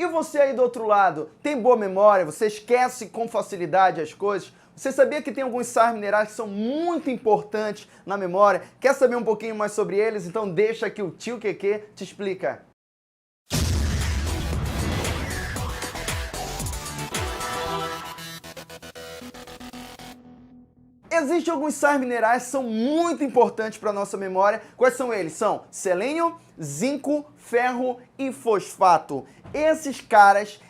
E você aí do outro lado, tem boa memória? Você esquece com facilidade as coisas? Você sabia que tem alguns sais minerais que são muito importantes na memória? Quer saber um pouquinho mais sobre eles? Então deixa que o tio Keke te explica. Existem alguns sais minerais que são muito importantes para a nossa memória. Quais são eles? São selênio, zinco, ferro e fosfato. Esses caras,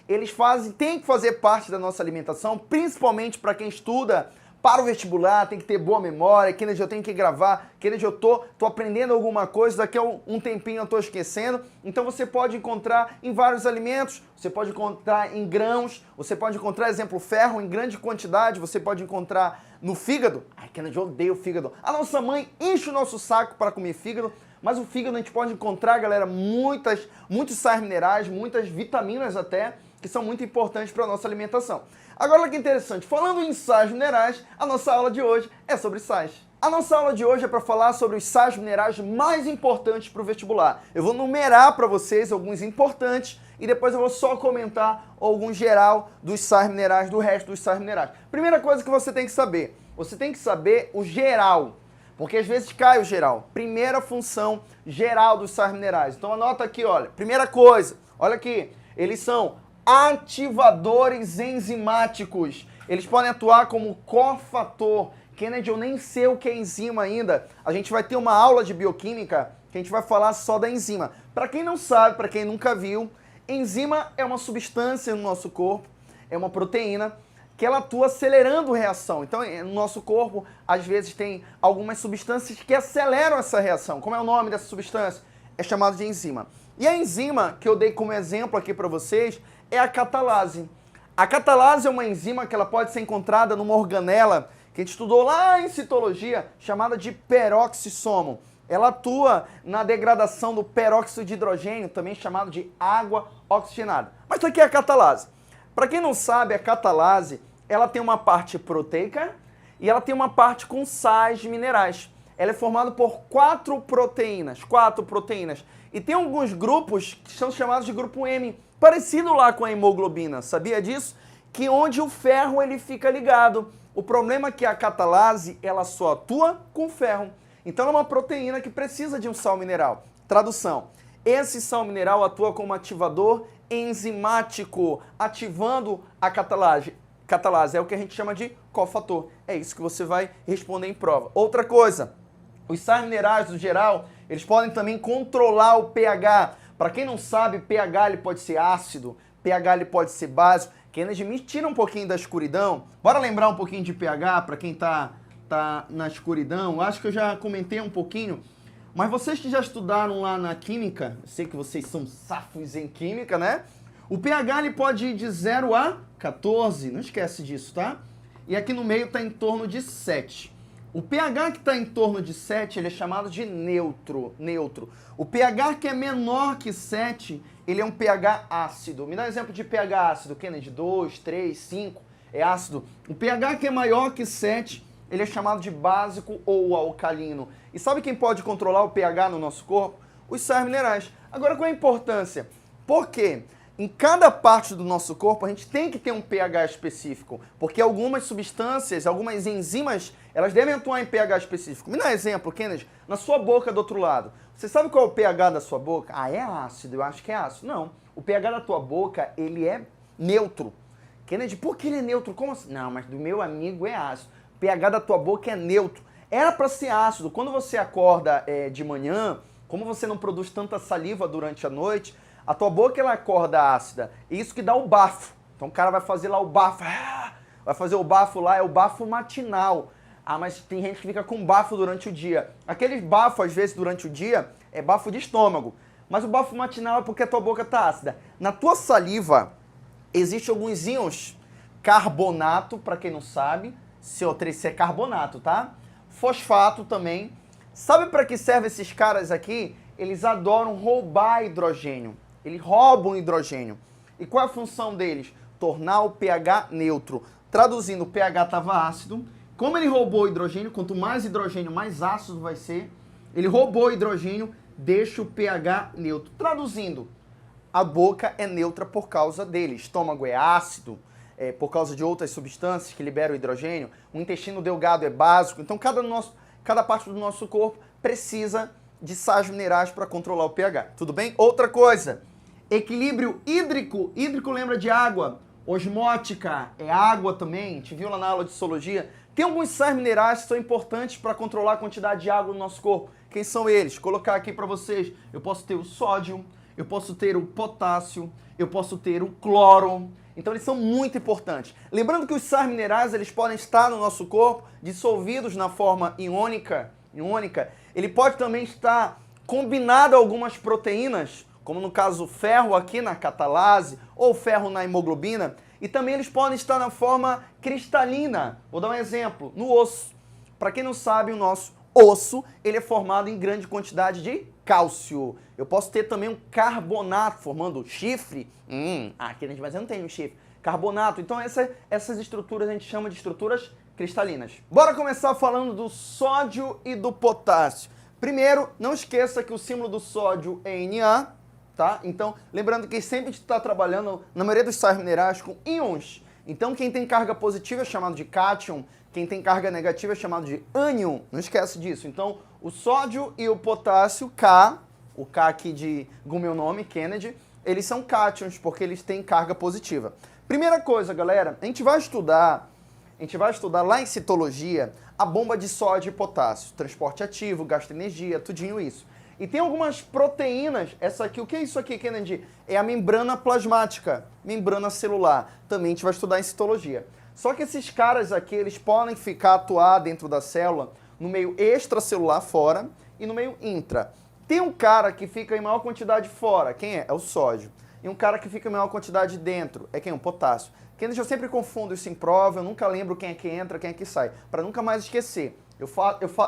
têm que fazer parte da nossa alimentação, principalmente para quem estuda para o vestibular, tem que ter boa memória, Kennedy, eu tenho que gravar, Kennedy, eu tô aprendendo alguma coisa, daqui a um tempinho eu tô esquecendo. Então você pode encontrar em vários alimentos, você pode encontrar em grãos, você pode encontrar, exemplo, ferro em grande quantidade, você pode encontrar no fígado. Ai, Kennedy, eu odeio fígado. A nossa mãe enche o nosso saco para comer fígado, mas o fígado a gente pode encontrar, galera, muitos sais minerais, muitas vitaminas até, que são muito importantes para a nossa alimentação. Agora, olha que interessante, falando em sais minerais, a nossa aula de hoje é sobre sais. A nossa aula de hoje é para falar sobre os sais minerais mais importantes para o vestibular. Eu vou numerar para vocês alguns importantes e depois eu vou só comentar algum geral dos sais minerais, do resto dos sais minerais. Primeira coisa que você tem que saber o geral, porque às vezes cai o geral. Primeira função geral dos sais minerais. Então anota aqui, olha, primeira coisa, olha aqui, eles são ativadores enzimáticos. Eles podem atuar como cofator. Kennedy, eu nem sei o que é enzima ainda. A gente vai ter uma aula de bioquímica que a gente vai falar só da enzima. Para quem não sabe, para quem nunca viu, enzima é uma substância no nosso corpo, é uma proteína que ela atua acelerando reação. Então, no nosso corpo, às vezes tem algumas substâncias que aceleram essa reação. Como é o nome dessa substância? É chamado de enzima. E a enzima que eu dei como exemplo aqui para vocês é a catalase. A catalase é uma enzima que ela pode ser encontrada numa organela que a gente estudou lá em citologia, chamada de peroxissomo. Ela atua na degradação do peróxido de hidrogênio, também chamado de água oxigenada. Mas isso aqui é a catalase. Para quem não sabe, a catalase, ela tem uma parte proteica e ela tem uma parte com sais minerais. Ela é formada por quatro proteínas. E tem alguns grupos que são chamados de grupo M, parecido lá com a hemoglobina, sabia disso? Que onde o ferro ele fica ligado. O problema é que a catalase, ela só atua com ferro. Então ela é uma proteína que precisa de um sal mineral. Tradução, esse sal mineral atua como ativador enzimático, ativando a catalase. Catalase é o que a gente chama de cofator. É isso que você vai responder em prova. Outra coisa, os sais minerais, no geral, eles podem também controlar o pH. Para quem não sabe, pH ele pode ser ácido, pH ele pode ser básico. Kennedy, me tira um pouquinho da escuridão. Bora lembrar um pouquinho de pH para quem tá na escuridão. Acho que eu já comentei um pouquinho. Mas vocês que já estudaram lá na química, eu sei que vocês são safos em química, né? O pH ele pode ir de 0 a 14, não esquece disso, tá? E aqui no meio está em torno de 7. O pH que está em torno de 7, ele é chamado de neutro. O pH que é menor que 7, ele é um pH ácido. Me dá um exemplo de pH ácido, Kennedy, 2, 3, 5, é ácido. O pH que é maior que 7, ele é chamado de básico ou alcalino. E sabe quem pode controlar o pH no nosso corpo? Os sais minerais. Agora, qual é a importância? Por quê? Em cada parte do nosso corpo, a gente tem que ter um pH específico, porque algumas substâncias, algumas enzimas, elas devem atuar em pH específico. Me dá um exemplo, Kennedy, na sua boca do outro lado. Você sabe qual é o pH da sua boca? Ah, é ácido, eu acho que é ácido. Não, o pH da tua boca, ele é neutro. Kennedy, por que ele é neutro? Como assim? Não, mas do meu amigo é ácido. O pH da tua boca é neutro. Era para ser ácido. Quando você acorda de manhã, como você não produz tanta saliva durante a noite, a tua boca ela acorda ácida. E isso que dá o bafo. Então o cara vai fazer lá o bafo. Vai fazer o bafo lá, é o bafo matinal. Ah, mas tem gente que fica com bafo durante o dia. Aquele bafo, às vezes, durante o dia, é bafo de estômago. Mas o bafo matinal é porque a tua boca tá ácida. Na tua saliva, existem alguns íons. Carbonato, para quem não sabe. CO3 é carbonato, tá? Fosfato também. Sabe para que servem esses caras aqui? Eles adoram roubar hidrogênio. Eles roubam hidrogênio. E qual é a função deles? Tornar o pH neutro. Traduzindo, o pH estava ácido. Como ele roubou hidrogênio, quanto mais hidrogênio, mais ácido vai ser. Ele roubou hidrogênio, deixa o pH neutro. Traduzindo, a boca é neutra por causa dele. Estômago é ácido, por causa de outras substâncias que liberam hidrogênio. O intestino delgado é básico. Então, cada parte do nosso corpo precisa de sais minerais para controlar o pH. Tudo bem? Outra coisa, equilíbrio hídrico. Hídrico lembra de água. Osmótica é água também. A gente viu lá na aula de histologia. Tem alguns sais minerais que são importantes para controlar a quantidade de água no nosso corpo. Quem são eles? Vou colocar aqui para vocês. Eu posso ter o sódio, eu posso ter o potássio, eu posso ter o cloro. Então eles são muito importantes. Lembrando que os sais minerais eles podem estar no nosso corpo dissolvidos na forma iônica. Ele pode também estar combinado a algumas proteínas, como no caso o ferro aqui na catalase ou ferro na hemoglobina. E também eles podem estar na forma cristalina. Vou dar um exemplo, no osso. Para quem não sabe, o nosso osso ele é formado em grande quantidade de cálcio. Eu posso ter também um carbonato formando chifre. Aqui a gente vai dizer, não tem um chifre. Carbonato. Então essas estruturas a gente chama de estruturas cristalinas. Bora começar falando do sódio e do potássio. Primeiro, não esqueça que o símbolo do sódio é Na, tá? Então, lembrando que sempre está trabalhando, na maioria dos sais minerais, com íons. Então, quem tem carga positiva é chamado de cátion, quem tem carga negativa é chamado de ânion. Não esquece disso. Então, o sódio e o potássio, K, o K aqui de meu nome, Kennedy, eles são cátions porque eles têm carga positiva. Primeira coisa, galera, a gente vai estudar lá em citologia a bomba de sódio e potássio, transporte ativo, gasto de energia, tudinho isso. E tem algumas proteínas, essa aqui, o que é isso aqui, Kennedy? É a membrana plasmática, membrana celular. Também a gente vai estudar em citologia. Só que esses caras aqui, eles podem atuar dentro da célula no meio extracelular fora e no meio intra. Tem um cara que fica em maior quantidade fora, quem é? É o sódio. E um cara que fica em maior quantidade dentro, é quem? O potássio. Kennedy, eu sempre confundo isso em prova, eu nunca lembro quem é que entra, quem é que sai, para nunca mais esquecer. Eu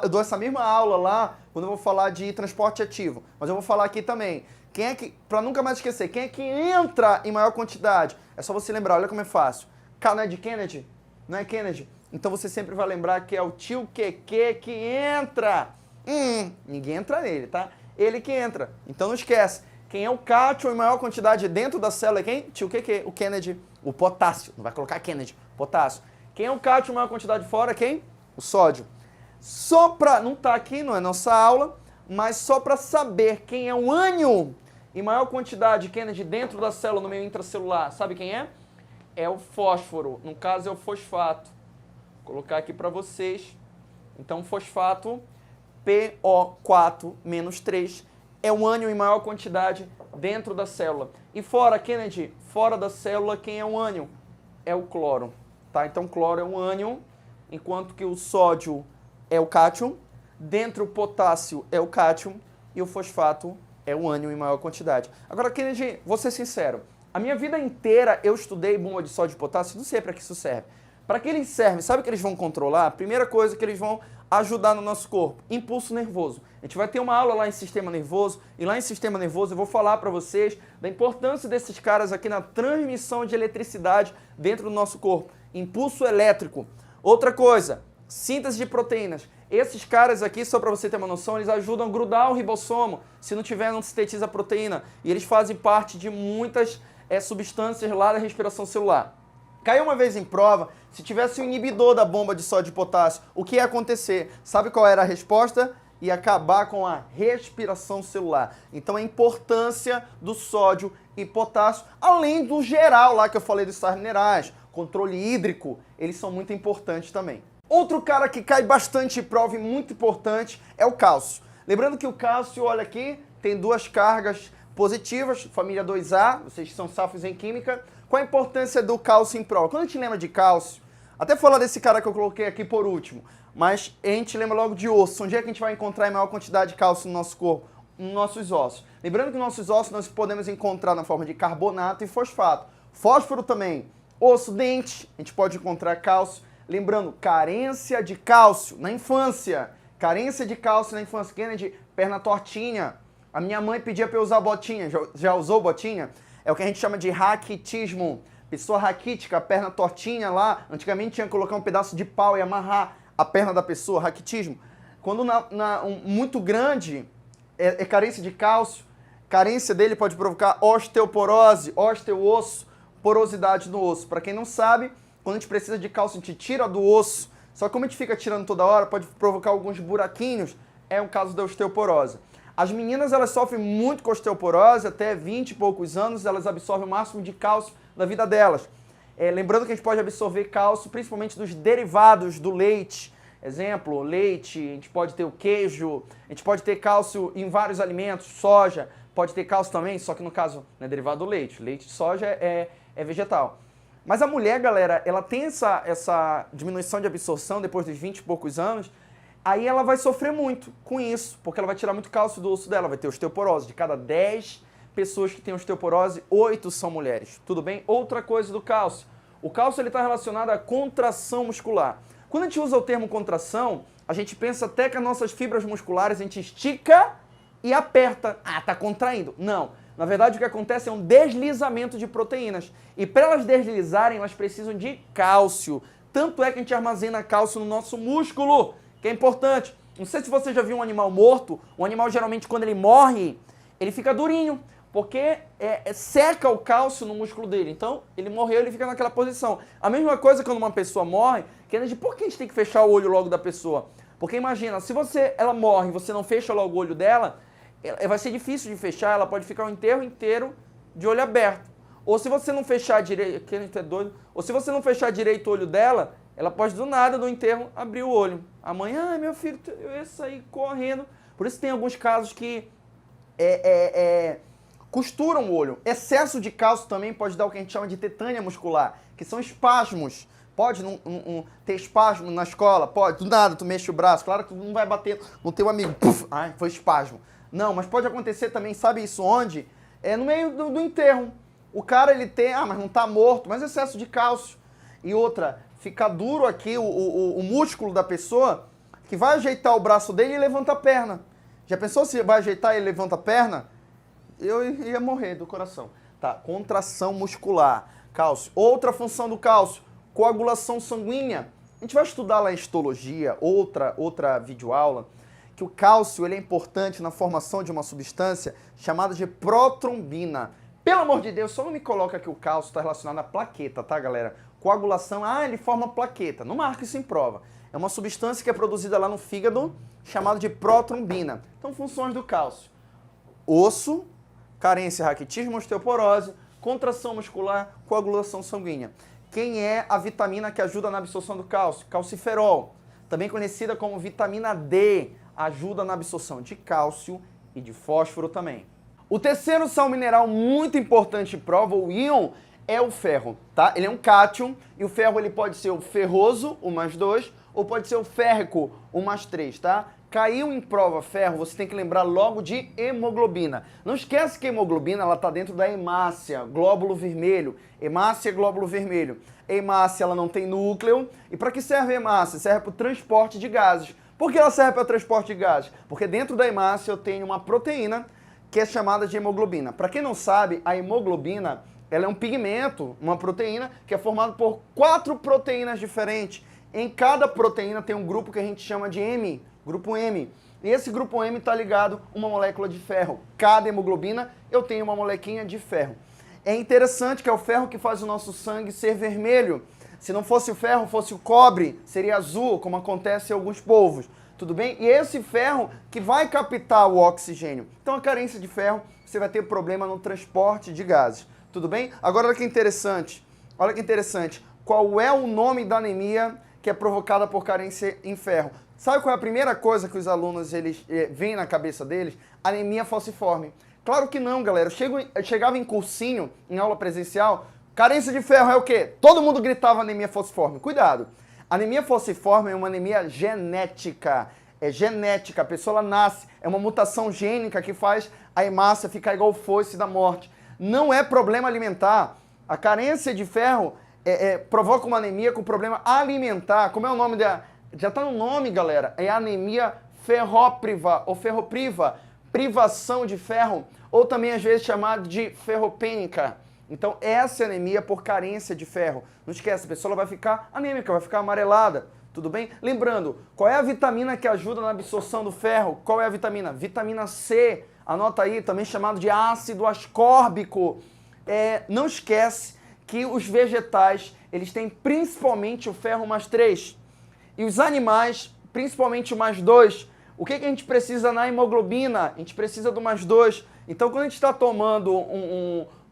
dou essa mesma aula lá quando eu vou falar de transporte ativo, mas eu vou falar aqui também. Quem é que, para nunca mais esquecer, quem é que entra em maior quantidade? É só você lembrar, olha como é fácil. K não é de Kennedy? Não é Kennedy? Então você sempre vai lembrar que é o tio QQ que entra. Ninguém entra nele, tá? Ele que entra. Então não esquece. Quem é o cátion em maior quantidade dentro da célula é quem? Tio QQ, o Kennedy, o potássio. Não vai colocar Kennedy, potássio. Quem é o cátion em maior quantidade fora? Quem? O sódio. Só para, não está aqui, não é nossa aula, mas só para saber quem é o ânion em maior quantidade, Kennedy, dentro da célula, no meio intracelular, sabe quem é? É o fósforo, no caso é o fosfato. Vou colocar aqui para vocês. Então, fosfato, PO4-3, é o ânion em maior quantidade dentro da célula. E fora, Kennedy, fora da célula, quem é o ânion? É o cloro, tá? Então, cloro é um ânion, enquanto que o sódio é o cátion, dentro o potássio é o cátion e o fosfato é o ânion em maior quantidade. Agora, Kennedy, vou ser sincero, a minha vida inteira eu estudei bomba de sódio e potássio, não sei para que isso serve. Para que eles servem, sabe o que eles vão controlar? A primeira coisa que eles vão ajudar no nosso corpo, impulso nervoso. A gente vai ter uma aula lá em sistema nervoso, e lá em sistema nervoso eu vou falar para vocês da importância desses caras aqui na transmissão de eletricidade dentro do nosso corpo. Impulso elétrico. Outra coisa, síntese de proteínas. Esses caras aqui, só para você ter uma noção, eles ajudam a grudar o ribossomo. Se não tiver, não sintetiza a proteína. E eles fazem parte de muitas substâncias lá da respiração celular. Caiu uma vez em prova, se tivesse um inibidor da bomba de sódio e potássio, o que ia acontecer? Sabe qual era a resposta? Ia acabar com a respiração celular. Então a importância do sódio e potássio, além do geral lá que eu falei dos sais minerais, controle hídrico, eles são muito importantes também. Outro cara que cai bastante em prova e muito importante é o cálcio. Lembrando que o cálcio, olha aqui, tem duas cargas positivas, família 2A, vocês que são safos em química. Qual a importância do cálcio em prova? Quando a gente lembra de cálcio, até falar desse cara que eu coloquei aqui por último, mas a gente lembra logo de osso. Onde é que a gente vai encontrar em maior quantidade de cálcio no nosso corpo? Nos nossos ossos. Lembrando que nossos ossos nós podemos encontrar na forma de carbonato e fosfato. Fósforo também. Osso, dente, a gente pode encontrar cálcio. Lembrando, carência de cálcio na infância. Carência de cálcio na infância. Kennedy, perna tortinha. A minha mãe pedia para eu usar botinha. Já usou botinha? É o que a gente chama de raquitismo. Pessoa raquítica, perna tortinha lá. Antigamente tinha que colocar um pedaço de pau e amarrar a perna da pessoa, raquitismo. Quando muito grande, é carência de cálcio, Carência dele pode provocar osteoporose, osteoosso, porosidade no osso. Para quem não sabe, quando a gente precisa de cálcio, a gente tira do osso. Só que como a gente fica tirando toda hora, pode provocar alguns buraquinhos. É um caso da osteoporose. As meninas, elas sofrem muito com osteoporose, até 20 e poucos anos, elas absorvem o máximo de cálcio da vida delas. Lembrando que a gente pode absorver cálcio principalmente dos derivados do leite. Exemplo, leite, a gente pode ter o queijo, a gente pode ter cálcio em vários alimentos, soja, pode ter cálcio também, só que no caso não é derivado do leite. Leite de soja é vegetal. Mas a mulher, galera, ela tem essa diminuição de absorção depois dos 20 e poucos anos, aí ela vai sofrer muito com isso, porque ela vai tirar muito cálcio do osso dela, vai ter osteoporose. De cada 10 pessoas que têm osteoporose, 8 são mulheres. Tudo bem? Outra coisa do cálcio. O cálcio está relacionado à contração muscular. Quando a gente usa o termo contração, a gente pensa até que as nossas fibras musculares a gente estica e aperta. Ah, tá contraindo. Não. Na verdade, o que acontece é um deslizamento de proteínas. E para elas deslizarem, elas precisam de cálcio. Tanto é que a gente armazena cálcio no nosso músculo, que é importante. Não sei se você já viu um animal morto. Um animal, geralmente, quando ele morre, ele fica durinho, porque seca o cálcio no músculo dele. Então, ele morreu, ele fica naquela posição. A mesma coisa quando uma pessoa morre, por que a gente tem que fechar o olho logo da pessoa? Porque imagina, se ela morre e você não fecha logo o olho dela, vai ser difícil de fechar, ela pode ficar o enterro inteiro de olho aberto. Ou se você não fechar direito, que a gente é doido, ou se você não fechar direito o olho dela, ela pode do nada, do enterro, abrir o olho. Amanhã, meu filho, eu ia sair correndo. Por isso tem alguns casos que costuram o olho. Excesso de cálcio também pode dar o que a gente chama de tetânia muscular, que são espasmos. Pode ter espasmo na escola? Pode. Do nada, tu mexe o braço. Claro que tu não vai bater no teu amigo. Puf, ai, foi espasmo. Não, mas pode acontecer também, sabe isso onde? No meio do enterro. O cara, ele tem, mas não tá morto, mas excesso de cálcio. E outra, fica duro aqui o músculo da pessoa, que vai ajeitar o braço dele e levanta a perna. Já pensou se vai ajeitar e ele levanta a perna? Eu ia morrer do coração. Tá, contração muscular, cálcio. Outra função do cálcio, coagulação sanguínea. A gente vai estudar lá em histologia, outra videoaula, que o cálcio ele é importante na formação de uma substância chamada de protrombina. Pelo amor de Deus, só não me coloca que o cálcio está relacionado à plaqueta, tá, galera? Coagulação, ele forma plaqueta. Não marca isso em prova. É uma substância que é produzida lá no fígado, chamada de protrombina. Então, funções do cálcio. Osso, carência, raquitismo, osteoporose, contração muscular, coagulação sanguínea. Quem é a vitamina que ajuda na absorção do cálcio? Calciferol, também conhecida como vitamina D, ajuda na absorção de cálcio e de fósforo também. O terceiro sal mineral muito importante em prova, o íon, é o ferro, tá? Ele é um cátion e o ferro ele pode ser o ferroso, o +2, ou pode ser o férrico, o +3, tá? Caiu em prova ferro, você tem que lembrar logo de hemoglobina. Não esquece que a hemoglobina ela tá dentro da hemácia, glóbulo vermelho. Hemácia, glóbulo vermelho. A hemácia ela não tem núcleo. E para que serve a hemácia? Serve para o transporte de gases. Por que ela serve para o transporte de gases? Porque dentro da hemácia eu tenho uma proteína que é chamada de hemoglobina. Para quem não sabe, a hemoglobina ela é um pigmento, uma proteína que é formado por 4 proteínas diferentes. Em cada proteína tem um grupo que a gente chama de M, grupo M. E esse grupo M está ligado a uma molécula de ferro. Cada hemoglobina eu tenho uma molequinha de ferro. É interessante que é o ferro que faz o nosso sangue ser vermelho. Se não fosse o ferro, fosse o cobre, seria azul, como acontece em alguns povos. Tudo bem? E esse ferro que vai captar o oxigênio. Então a carência de ferro, você vai ter problema no transporte de gases. Tudo bem? Agora olha que interessante. Olha que interessante. Qual é o nome da anemia que é provocada por carência em ferro? Sabe qual é a primeira coisa que os alunos veem na cabeça deles? Anemia falciforme. Claro que não, galera. Eu chegava em cursinho, em aula presencial, carência de ferro é o quê? Todo mundo gritava anemia falciforme. Cuidado. Anemia falciforme é uma anemia genética. É genética. A pessoa ela nasce. É uma mutação gênica que faz a hemácia ficar igual foice da morte. Não é problema alimentar. A carência de ferro provoca uma anemia com problema alimentar. Como é o nome da... Já está no nome, galera. É anemia ferrópriva ou ferropriva. Privação de ferro. Ou também às vezes chamado de ferropênica. Então essa é anemia por carência de ferro. Não esquece, a pessoa vai ficar anêmica, vai ficar amarelada. Tudo bem? Lembrando, qual é a vitamina que ajuda na absorção do ferro? Qual é a vitamina? Vitamina C anota aí, também chamado de ácido ascórbico. Não esquece que os vegetais, eles têm principalmente o ferro mais 3. E os animais, principalmente o mais 2. O que a gente precisa na hemoglobina? A gente precisa do mais 2. Então, quando a gente está tomando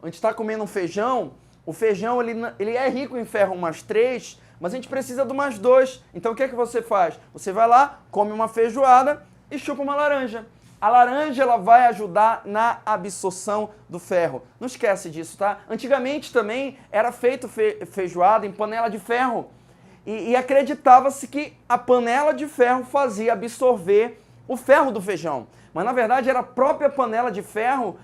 a gente está comendo um feijão, o feijão ele é rico em ferro mais 3, mas a gente precisa do mais 2. Então, o que você faz? Você vai lá, come uma feijoada e chupa uma laranja. A laranja ela vai ajudar na absorção do ferro. Não esquece disso, tá? Antigamente também era feito feijoada em panela de ferro. E acreditava-se que a panela de ferro fazia absorver o ferro do feijão. Mas na verdade era a própria panela de ferro,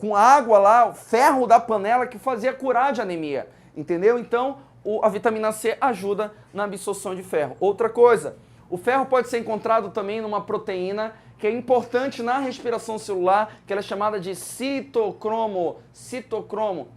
com água lá, o ferro da panela que fazia curar de anemia. Entendeu? Então a vitamina C ajuda na absorção de ferro. Outra coisa, o ferro pode ser encontrado também numa proteína que é importante na respiração celular, que ela é chamada de citocromo.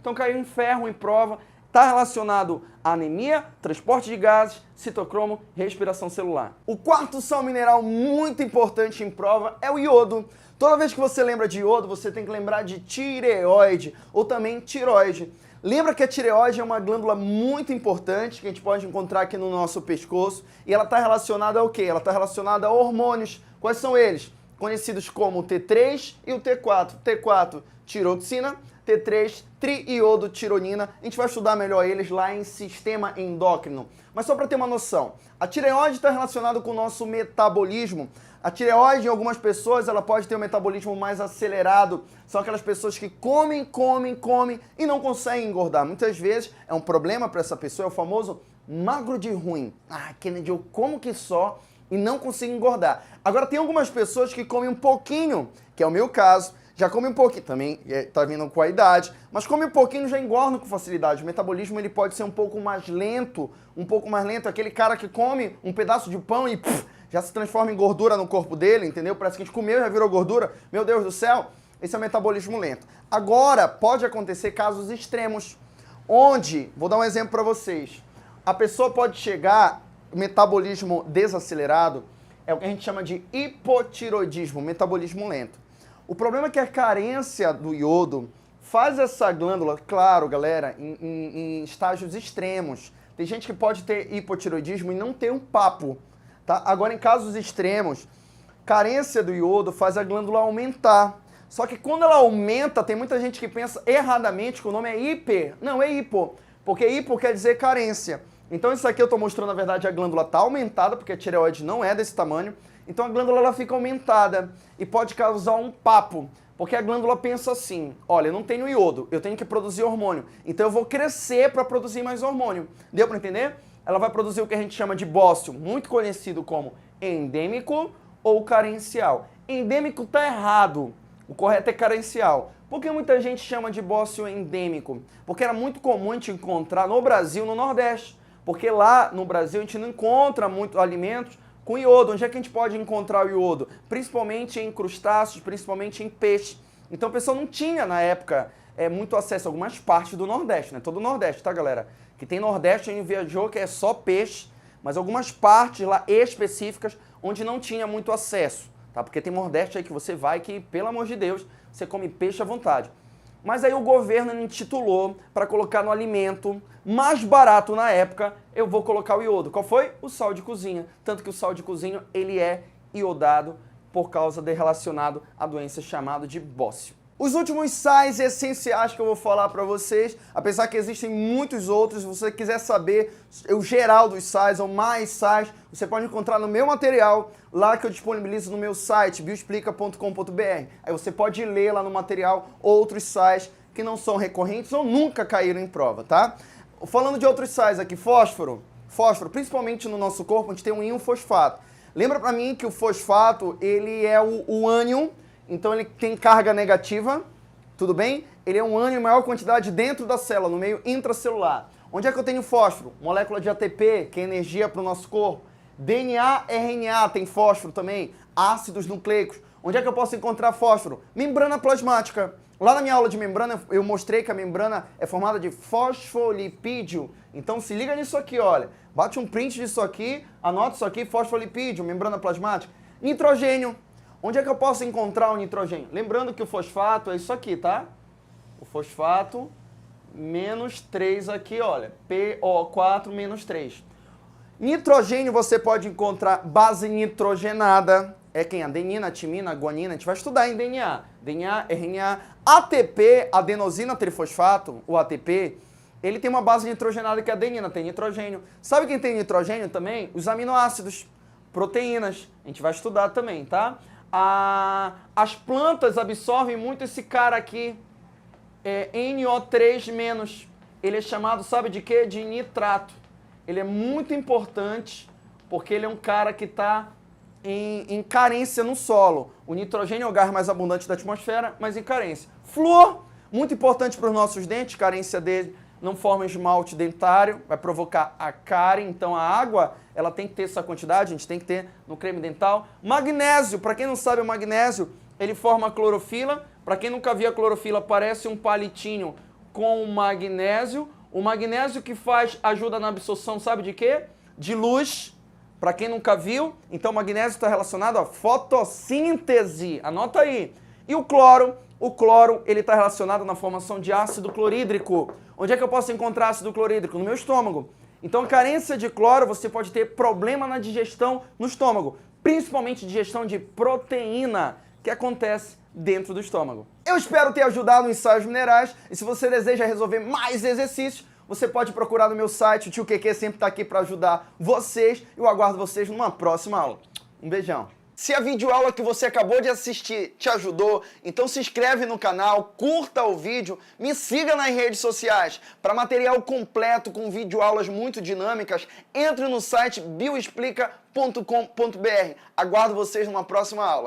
Então caiu em ferro em prova. Está relacionado à anemia, transporte de gases, citocromo, respiração celular. O quarto sal mineral muito importante em prova é o iodo. Toda vez que você lembra de iodo, você tem que lembrar de tireoide ou também tireoide. Lembra que a tireoide é uma glândula muito importante que a gente pode encontrar aqui no nosso pescoço e ela está relacionada ao quê? Ela está relacionada a hormônios. Quais são eles? Conhecidos como o T3 e o T4. T4, tiroxina. T3, triiodotironina, a gente vai estudar melhor eles lá em sistema endócrino. Mas só para ter uma noção, a tireoide está relacionada com o nosso metabolismo. A tireoide, em algumas pessoas, ela pode ter um metabolismo mais acelerado. São aquelas pessoas que comem e não conseguem engordar. Muitas vezes é um problema para essa pessoa, é o famoso magro de ruim. Ah, Kennedy, eu como que só e não consigo engordar. Agora tem algumas pessoas que comem um pouquinho, que é o meu caso, já come um pouquinho, também está vindo com a idade, mas come um pouquinho e já engorda com facilidade. O metabolismo ele pode ser um pouco mais lento, aquele cara que come um pedaço de pão e já se transforma em gordura no corpo dele, entendeu? Parece que a gente comeu e já virou gordura. Meu Deus do céu, esse é o metabolismo lento. Agora, pode acontecer casos extremos, onde, vou dar um exemplo para vocês, a pessoa pode chegar, metabolismo desacelerado, é o que a gente chama de hipotiroidismo, metabolismo lento. O problema é que a carência do iodo faz essa glândula, claro, galera, em estágios extremos. Tem gente que pode ter hipotiroidismo e não ter um papo, tá? Agora, em casos extremos, carência do iodo faz a glândula aumentar. Só que quando ela aumenta, tem muita gente que pensa erradamente que o nome é hiper. Não, é hipo, porque hipo quer dizer carência. Então isso aqui eu estou mostrando, na verdade, a glândula está aumentada, porque a tireoide não é desse tamanho. Então a glândula ela fica aumentada e pode causar um papo, porque a glândula pensa assim, olha, eu não tenho iodo, eu tenho que produzir hormônio, então eu vou crescer para produzir mais hormônio. Deu para entender? Ela vai produzir o que a gente chama de bócio, muito conhecido como endêmico ou carencial. Endêmico está errado, o correto é carencial. Por que muita gente chama de bócio endêmico? Porque era muito comum a gente encontrar no Brasil, no Nordeste, porque lá no Brasil a gente não encontra muitos alimentos com iodo. Onde é que a gente pode encontrar o iodo? Principalmente em crustáceos, principalmente em peixe. Então a pessoa não tinha, na época, muito acesso a algumas partes do Nordeste, né? Todo o Nordeste, tá, galera? Que tem Nordeste, a gente viajou que é só peixe, mas algumas partes lá específicas onde não tinha muito acesso, tá? Porque tem Nordeste aí que você vai que, pelo amor de Deus, você come peixe à vontade. Mas aí o governo intitulou para colocar no alimento mais barato na época, eu vou colocar o iodo. Qual foi? O sal de cozinha. Tanto que o sal de cozinha, ele é iodado por causa de relacionado à doença chamada de bócio. Os últimos sais essenciais que eu vou falar para vocês, apesar que existem muitos outros, se você quiser saber o geral dos sais ou mais sais, você pode encontrar no meu material, lá que eu disponibilizo no meu site, bioexplica.com.br. Aí você pode ler lá no material outros sais que não são recorrentes ou nunca caíram em prova, tá? Falando de outros sais aqui, fósforo, principalmente no nosso corpo, a gente tem um íon fosfato. Lembra para mim que o fosfato, ele é o ânion. Então ele tem carga negativa, tudo bem? Ele é um ânion em maior quantidade dentro da célula, no meio intracelular. Onde é que eu tenho fósforo? Molécula de ATP, que é energia para o nosso corpo. DNA, RNA tem fósforo também. Ácidos nucleicos. Onde é que eu posso encontrar fósforo? Membrana plasmática. Lá na minha aula de membrana, eu mostrei que a membrana é formada de fosfolipídio. Então se liga nisso aqui, olha. Bate um print disso aqui, anota isso aqui, fosfolipídio, membrana plasmática. Nitrogênio. Onde é que eu posso encontrar o nitrogênio? Lembrando que o fosfato é isso aqui, tá? O fosfato menos 3 aqui, olha. PO4 menos 3. Nitrogênio você pode encontrar base nitrogenada. É quem? Adenina, timina, guanina. A gente vai estudar em DNA. DNA, RNA. ATP, adenosina trifosfato, o ATP, ele tem uma base nitrogenada que é a adenina, tem nitrogênio. Sabe quem tem nitrogênio também? Os aminoácidos, proteínas. A gente vai estudar também, tá? As plantas absorvem muito esse cara aqui, NO3-. Ele é chamado, sabe de quê? De nitrato. Ele é muito importante porque ele é um cara que está em carência no solo. O nitrogênio é o gás mais abundante da atmosfera, mas em carência. Flúor, muito importante para os nossos dentes, carência dele não forma esmalte dentário, vai provocar a cárie, então a água ela tem que ter essa quantidade, a gente tem que ter no creme dental. Magnésio, para quem não sabe, o magnésio ele forma clorofila. Para quem nunca viu a clorofila, parece um palitinho com magnésio. O magnésio que ajuda na absorção, sabe de quê? De luz. Para quem nunca viu, então o magnésio está relacionado à fotossíntese. Anota aí. E o cloro ele está relacionado na formação de ácido clorídrico. Onde é que eu posso encontrar ácido clorídrico? No meu estômago. Então, a carência de cloro, você pode ter problema na digestão no estômago, principalmente digestão de proteína, que acontece dentro do estômago. Eu espero ter ajudado nos sais minerais, e se você deseja resolver mais exercícios, você pode procurar no meu site, o Tio QQ sempre está aqui para ajudar vocês. Eu aguardo vocês numa próxima aula. Um beijão. Se a videoaula que você acabou de assistir te ajudou, então se inscreve no canal, curta o vídeo, me siga nas redes sociais. Para material completo com videoaulas muito dinâmicas, entre no site bioexplica.com.br. Aguardo vocês numa próxima aula.